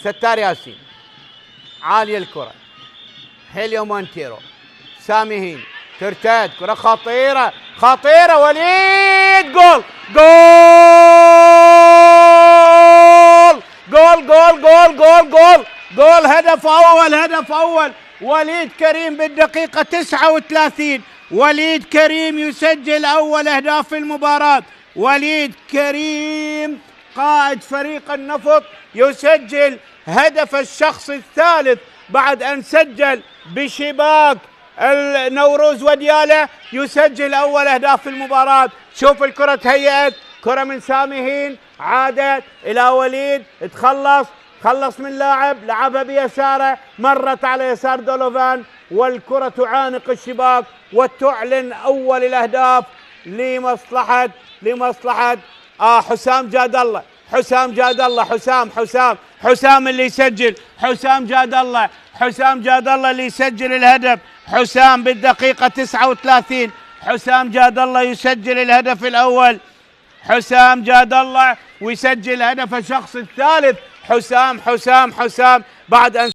ستار ياسين، عالية الكرة، هيليو مونتيرو، سامي هين، ترتد، كرة خطيرة خطيرة، وليد، جول جول جول جول جول جول جول جول، هدف أول، هدف أول، وليد كريم بالدقيقة 39. وليد كريم يسجل أول أهداف المباراة. وليد كريم قائد فريق النفط يسجل هدف الشخص الثالث بعد أن سجل بشباك النوروز وديالة، يسجل أول أهداف المباراة. شوف الكرة تهيأت، كرة من سامي هين عادت إلى وليد، تخلص من لاعب، لعبها بيساره، مرت على يسار دولوفان، والكرة تعانق الشباك وتعلن أول الأهداف لمصلحة حسام جاد الله. حسام جاد الله، حسام اللي يسجل، حسام جاد الله اللي يسجل الهدف. حسام بالدقيقة 39 حسام جاد الله يسجل الهدف الأول. حسام جاد الله ويسجل هدف الشخص الثالث. حسام بعد أن